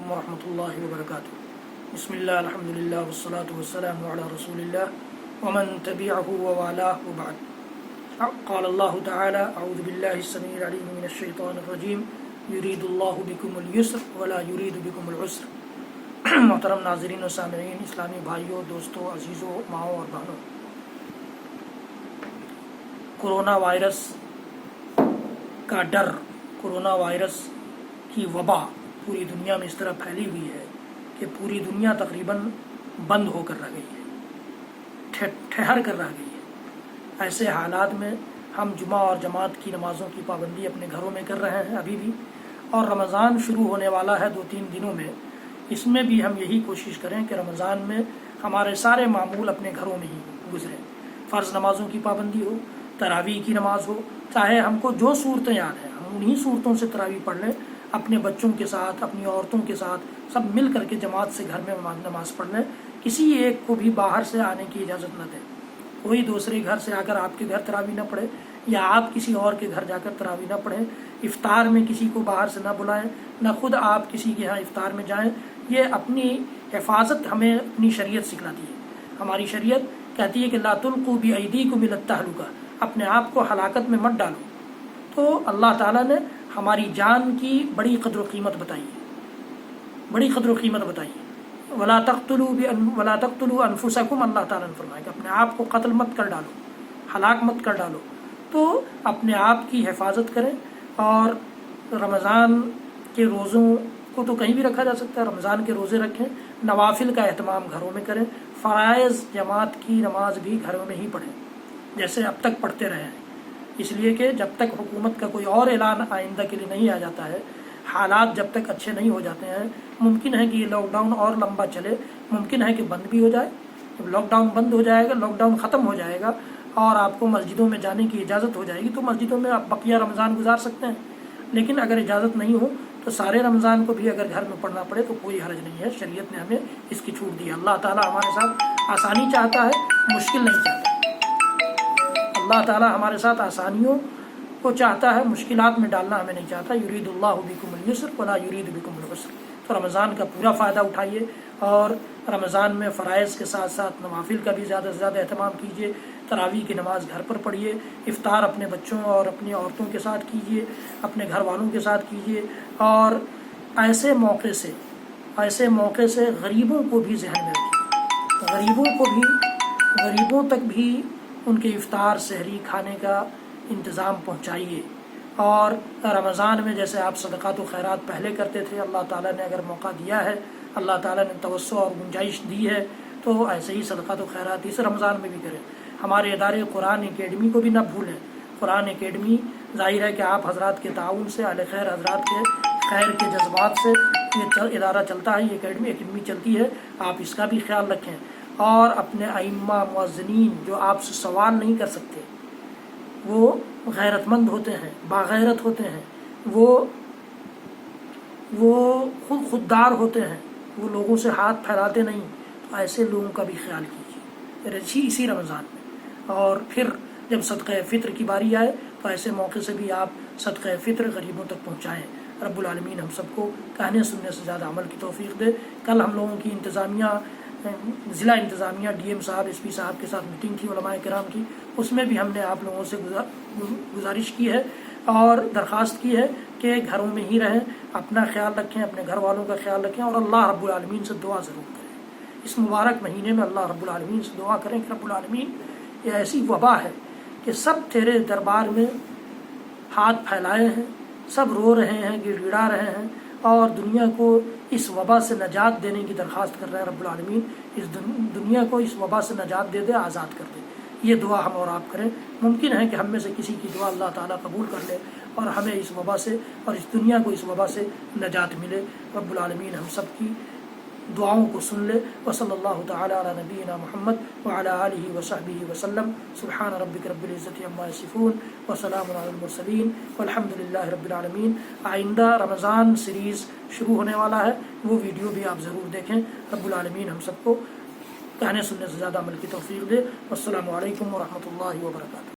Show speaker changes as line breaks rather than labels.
علیکم ورحمۃ اللہ وبرکاتہ۔ بسم اللہ الحمد للہ والصلاة والسلام علی رسول اللہ ومن تبعہ ووالاه وبعد۔ قال اللہ تعالی اعوذ باللہ السمیع العلیم من الشیطان الرجیم یرید اللہ بکم اليسر ولا یرید بکم العسر۔ محترم ناظرین و سامعین، اسلامی بھائیوں، دوستوں، عزیزوں، ماؤں اور بہنوں، کورونا وائرس کا ڈر، کورونا وائرس کی وبا پوری دنیا میں اس طرح پھیلی ہوئی ہے کہ پوری دنیا تقریباً بند ہو کر رہ گئی ہے، ٹھہر کر رہ گئی ہے۔ ایسے حالات میں ہم جمعہ اور جماعت کی نمازوں کی پابندی اپنے گھروں میں کر رہے ہیں ابھی بھی، اور رمضان شروع ہونے والا ہے 2-3 دنوں میں۔ اس میں بھی ہم یہی کوشش کریں کہ رمضان میں ہمارے سارے معمول اپنے گھروں میں ہی گزریں۔ فرض نمازوں کی پابندی ہو، تراویح کی نماز ہو، چاہے ہم کو جو صورتیں یاد ہیں ہم انہی صورتوں سے تراویح پڑھ لیں، اپنے بچوں کے ساتھ، اپنی عورتوں کے ساتھ، سب مل کر کے جماعت سے گھر میں نماز پڑھ لیں۔ کسی ایک کو بھی باہر سے آنے کی اجازت نہ دیں۔ کوئی دوسرے گھر سے آ کر آپ کے گھر تراویح نہ پڑھے، یا آپ کسی اور کے گھر جا کر تراویح نہ پڑھیں۔ افطار میں کسی کو باہر سے نہ بلائیں، نہ خود آپ کسی کے ہاں افطار میں جائیں۔ یہ اپنی حفاظت ہمیں اپنی شریعت سکھلاتی ہے۔ ہماری شریعت کہتی ہے کہ لا تلقوا بأیدیکم الی التہلکہ، اپنے آپ کو ہلاکت میں مت ڈالو۔ تو اللہ تعالیٰ نے ہماری جان کی بڑی قدر و قیمت بتائی ہے، بڑی قدر و قیمت بتائی ہے۔ ولا تقتلوا انفسکم، اللہ تعالیٰ نے فرمایا کہ اپنے آپ کو قتل مت کر ڈالو، ہلاک مت کر ڈالو۔ تو اپنے آپ کی حفاظت کریں، اور رمضان کے روزوں کو تو کہیں بھی رکھا جا سکتا ہے، رمضان کے روزے رکھیں، نوافل کا اہتمام گھروں میں کریں، فرائض جماعت کی نماز بھی گھروں میں ہی پڑھیں جیسے اب تک پڑھتے رہے ہیں۔ اس لیے کہ جب تک حکومت کا کوئی اور اعلان آئندہ کے لیے نہیں آ جاتا ہے، حالات جب تک اچھے نہیں ہو جاتے ہیں، ممکن ہے کہ یہ لاک ڈاؤن اور لمبا چلے، ممکن ہے کہ بند بھی ہو جائے۔ جب لاک ڈاؤن بند ہو جائے گا، لاک ڈاؤن ختم ہو جائے گا اور آپ کو مسجدوں میں جانے کی اجازت ہو جائے گی، تو مسجدوں میں آپ بقیہ رمضان گزار سکتے ہیں۔ لیکن اگر اجازت نہیں ہو تو سارے رمضان کو بھی اگر گھر میں پڑھنا پڑے تو کوئی حرج نہیں ہے، شریعت نے ہمیں اس کی چھوٹ دی ہے۔ اللہ تعالیٰ ہمارے ساتھ آسانی چاہتا ہے، مشکل نہیں چاہتا۔ اللہ تعالیٰ ہمارے ساتھ آسانیوں کو چاہتا ہے، مشکلات میں ڈالنا ہمیں نہیں چاہتا۔ یرید اللہ بکم اليسر ولا یرید بکم العسر۔ تو رمضان کا پورا فائدہ اٹھائیے، اور رمضان میں فرائض کے ساتھ ساتھ نوافل کا بھی زیادہ سے زیادہ اہتمام کیجیے۔ تراویح کی نماز گھر پر پڑھیے، افطار اپنے بچوں اور اپنی عورتوں کے ساتھ کیجیے، اپنے گھر والوں کے ساتھ کیجیے، اور ایسے موقع سے غریبوں کو بھی ذہن میں رکھیے، غریبوں تک بھی ان کے افطار سحری کھانے کا انتظام پہنچائیے۔ اور رمضان میں جیسے آپ صدقات و خیرات پہلے کرتے تھے، اللہ تعالیٰ نے اگر موقع دیا ہے، اللہ تعالیٰ نے توسع اور گنجائش دی ہے، تو ایسے ہی صدقات و خیرات اس رمضان میں بھی کریں۔ ہمارے ادارے قرآن اکیڈمی کو بھی نہ بھولیں۔ قرآن اکیڈمی ظاہر ہے کہ آپ حضرات کے تعاون سے، اہل خیر حضرات کے خیر کے جذبات سے یہ ادارہ چلتا ہے، یہ اکیڈمی چلتی ہے۔ آپ اس کا بھی خیال رکھیں، اور اپنے ائمہ مؤذنین جو آپ سے سوال نہیں کر سکتے، وہ غیرت مند ہوتے ہیں، باغیرت ہوتے ہیں، وہ خوددار ہوتے ہیں، وہ لوگوں سے ہاتھ پھیلاتے نہیں، تو ایسے لوگوں کا بھی خیال کیجیے اسی رمضان میں۔ اور پھر جب صدقہ فطر کی باری آئے تو ایسے موقع سے بھی آپ صدقہ فطر غریبوں تک پہنچائیں۔ رب العالمین ہم سب کو کہنے سننے سے زیادہ عمل کی توفیق دے۔ کل ہم لوگوں کی ضلع انتظامیہ ڈی ایم صاحب، ایس پی صاحب کے ساتھ میٹنگ تھی علماء کرام کی، اس میں بھی ہم نے آپ لوگوں سے گزارش کی ہے اور درخواست کی ہے کہ گھروں میں ہی رہیں، اپنا خیال رکھیں، اپنے گھر والوں کا خیال رکھیں، اور اللہ رب العالمین سے دعا ضرور کریں۔ اس مبارک مہینے میں اللہ رب العالمین سے دعا کریں کہ رب العالمین، یہ ایسی وبا ہے کہ سب تیرے دربار میں ہاتھ پھیلائے ہیں، سب رو رہے ہیں، گڑ گڑا رہے ہیں، اور دنیا کو اس وبا سے نجات دینے کی درخواست کر رہے ہیں۔ رب العالمین اس دنیا کو اس وبا سے نجات دے دے، آزاد کر دے۔ یہ دعا ہم اور آپ کریں۔ ممکن ہے کہ ہم میں سے کسی کی دعا اللہ تعالیٰ قبول کر لے، اور ہمیں اس وبا سے اور اس دنیا کو اس وبا سے نجات ملے۔ رب العالمین ہم سب کی دعاؤں کو سن لے۔ وصلی اللہ تعالی علی نبینا محمد وعلی آلہ وصحبہ وسلم۔ سبحان ربک رب العزۃ عما یصفون وسلام علی المرسلین والحمد للہ رب العالمین۔ آئندہ رمضان سیریز شروع ہونے والا ہے، وہ ویڈیو بھی آپ ضرور دیکھیں۔ رب العالمین ہم سب کو کہنے سننے سے زیادہ عمل کی توفیق دے۔ والسلام علیکم ورحمۃ اللہ وبرکاتہ۔